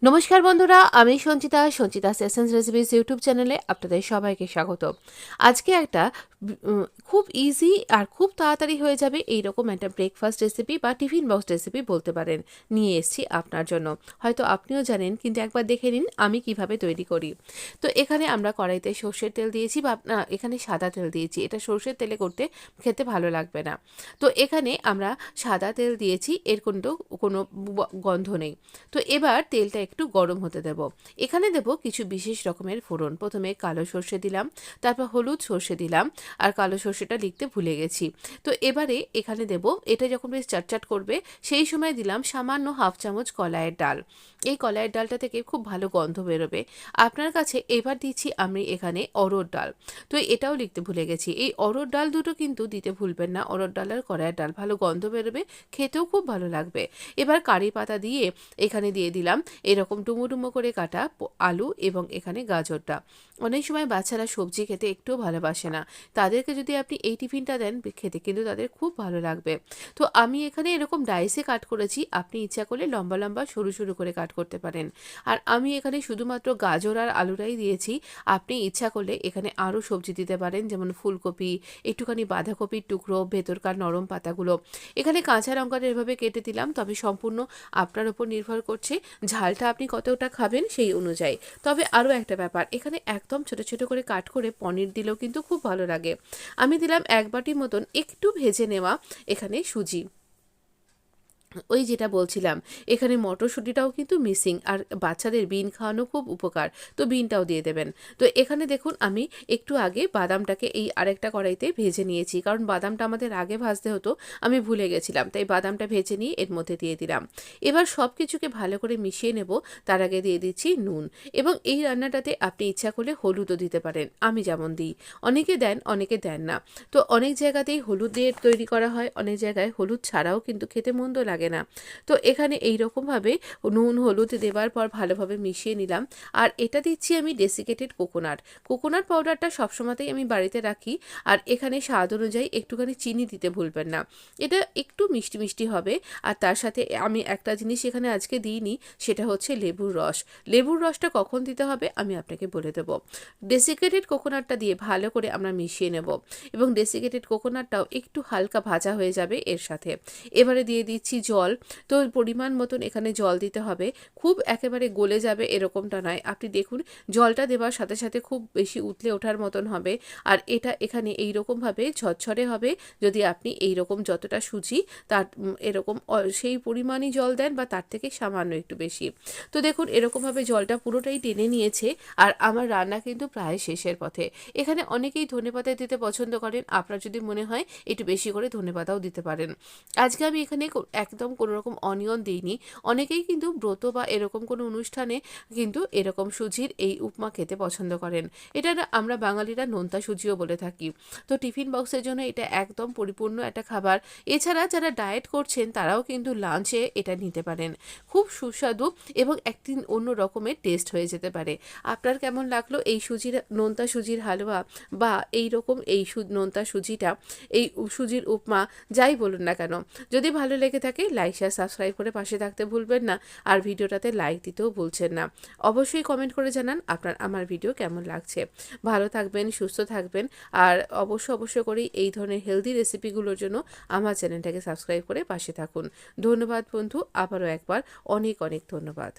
নমস্কার বন্ধুরা, আমি সঞ্চিতা সেশনস রেসিপিস ইউটিউব চ্যানেলে আপনাদের সবাইকে স্বাগত। আজকে একটা খুব ইজি আর খুব তাড়াতাড়ি হয়ে যাবে এইরকম একটা ব্রেকফাস্ট রেসিপি বা টিফিন বক্স রেসিপি বলতে পারেন, নিয়ে এসেছি আপনার জন্য। হয়তো আপনিও জানেন, কিন্তু একবার দেখে নিন আমি কিভাবে তৈরি করি। তো এখানে আমরা কড়াইতে সর্ষের তেল দিয়েছি, বা এখানে সাদা তেল দিয়েছি। এটা সর্ষের তেলে করতে খেতে ভালো লাগবে না। তো এখানে আমরা সাদা তেল দিয়েছি, এর কোনো গন্ধ নেই। তো এবার তেলটা একটু গরম হতে দেব। এখানে দেব কিছু বিশেষ রকমের ফোড়ন। প্রথমে কালো সর্ষে দিলাম, তারপর হলুদ সর্ষে দিলাম, আর কালো সর্ষেটা লিখতে ভুলে গেছি। তো এবারে এখানে দেব, এটা যখন বেশ চটচট করবে সেই সময় দিলাম সামান্য হাফ চামচ কলাইয়ের ডাল। এই কলাইয়ের ডালটা থেকে খুব ভালো গন্ধ বেরোবে আপনার কাছে। এবার দিচ্ছি আমি এখানে অরহর ডাল। তো এটাও লিখতে ভুলে গেছি। এই অরহর ডাল দুটো কিন্তু দিতে ভুলবেন না। অরহর ডাল আর কলাইয়ের ডাল, ভালো গন্ধ বেরোবে, খেতেও খুব ভালো লাগবে। এবার কারি পাতা দিয়ে এখানে দিয়ে দিলাম এরকম ডুমো ডুমো করে কাটা আলু এবং এখানে গাজরটা। অনেক সময় বাচ্চারা সবজি খেতে একটুও ভালোবাসে না, তাদেরকে যদি আপনি এই টিফিনটা দেন খেতে কিন্তু তাদের খুব ভালো লাগবে। তো আমি এখানে এরকম ডাইসে কাট করেছি, আপনি ইচ্ছা করলে লম্বা লম্বা সরু সরু করে কাট করতে পারেন। আর আমি এখানে শুধুমাত্র গাজর আর আলুটাই দিয়েছি। আপনি ইচ্ছা করলে এখানে আরও সবজি দিতে পারেন, যেমন ফুলকপি, একটুখানি বাঁধাকপির টুকরো, ভেতরকার নরম পাতাগুলো। এখানে কাঁচা লঙ্কাটা এভাবে কেটে দিলাম, তবে সম্পূর্ণ আপনার উপর নির্ভর করছে ঝালটা আপনি কতটা খাবেন সেই অনুযায়ী। তবে আরও একটা ব্যাপার, এখানে একদম ছোট ছোট করে কাট করে পনির দিলেও কিন্তু খুব ভালো লাগে। আমি দিলাম 1 বাটি মতন একটু ভেজে নেওয়া এখানে সুজি। ওই যেটা বলছিলাম, এখানে মটরশুঁটিটাও কিন্তু মিসিং, আর বাচ্চাদের বিন খাওয়ানো খুব উপকার, তো বিনটাও দিয়ে দেবেন। তো এখানে দেখুন আমি একটু আগে বাদামটাকে এই আরেকটা কড়াইতে ভেজে নিয়েছি, কারণ বাদামটা আমাদের আগে ভাজতে হতো, আমি ভুলে গেছিলাম, তাই বাদামটা ভেজে নিয়ে এর মধ্যে দিয়ে দিলাম। এবার সব কিছুকে ভালো করে মিশিয়ে নেব। তার আগে দিয়ে দিচ্ছি নুন, এবং এই রান্নাটাতে আপনি ইচ্ছা করলে হলুদও দিতে পারেন, আমি যেমন দিই। অনেকে দেন, অনেকে দেন না। তো অনেক জায়গাতেই হলুদ দিয়ে তৈরি করা হয়, অনেক জায়গায় হলুদ ছাড়াও কিন্তু খেতে মন্দ লাগে না। তো এখানে এই রকমভাবে নুন হলুদ দেওয়ার পর ভালোভাবে মিশিয়ে নিলাম। আর এটা দিচ্ছি আমি ডেসিকেটেড কোকোনাট পাউডারটা সবসময়তেই আমি বাড়িতে রাখি। আর এখানে স্বাদ অনুযায়ী একটুখানি চিনি দিতে ভুলবেন না, এটা একটু মিষ্টি মিষ্টি হবে। আর তার সাথে আমি একটা জিনিস এখানে আজকে দিইনি, সেটা হচ্ছে লেবুর রস। লেবুর রসটা কখন দিতে হবে আমি আপনাকে বলে দেবো। ডেসিকেটেড কোকোনাটটা দিয়ে ভালো করে আমরা মিশিয়ে নেব, এবং ডেসিকেটেড কোকোনাটটাও একটু হালকা ভাজা হয়ে যাবে এর সাথে। এবারে দিয়ে দিচ্ছি জল। তো পরিমাণ মতন এখানে জল দিতে হবে, খুব একেবারে গলে যাবে এরকমটা নয়। আপনি দেখুন জলটা দেওয়ার সাথে সাথে খুব বেশি উতলে ওঠার মতন হবে। আর এটা এখানে এইরকমভাবে ঝরঝরে হবে যদি আপনি এইরকম যতটা সুজি তার এরকম সেই পরিমাণই জল দেন, বা তার থেকে সামান্য একটু বেশি। তো দেখুন এরকমভাবে জলটা পুরোটাই টেনে নিয়েছে, আর আমার রান্না কিন্তু প্রায় শেষের পথে। এখানে অনেকেই ধনেপাতা দিতে পছন্দ করেন, আপনার যদি মনে হয় একটু বেশি করে ধনেপাতাও দিতে পারেন। আজকে আমি এখানে একদম কোনো রকম অনিয়ন দিইনি। অনেকেই কিন্তু ব্রত বা এরকম কোনো অনুষ্ঠানে কিন্তু এরকম সুজির এই উপমা খেতে পছন্দ করেন। এটা আমরা বাঙালিরা নোনতা সুজিও বলে থাকি। তো টিফিন বক্সের জন্য এটা একদম পরিপূর্ণ একটা খাবার। এছাড়া যারা ডায়েট করছেন তারাও কিন্তু লাঞ্চে এটা নিতে পারেন। খুব সুস্বাদু এবং একদিন অন্য রকমের টেস্ট হয়ে যেতে পারে। আপনার কেমন লাগলো এই নোনতা সুজির হালুয়া, বা এই রকম এই নোনতা সুজিটা, এই সুজির উপমা, যাই বলুন না কেন। যদি ভালো লেগে থাকে লাইক শেয়ার সাবস্ক্রাইব করে পাশে থাকতে ভুলবেন না, আর ভিডিওটাতে লাইক দিতেও ভুলছেন না। অবশ্যই কমেন্ট করে জানান আপনার আমার ভিডিও কেমন লাগছে। ভালো থাকবেন, সুস্থ থাকবেন, আর অবশ্য করেই এই ধরনের হেলদি রেসিপিগুলোর জন্য আমার চ্যানেলটাকে সাবস্ক্রাইব করে পাশে থাকুন। ধন্যবাদ বন্ধু, আবারও একবার অনেক অনেক ধন্যবাদ।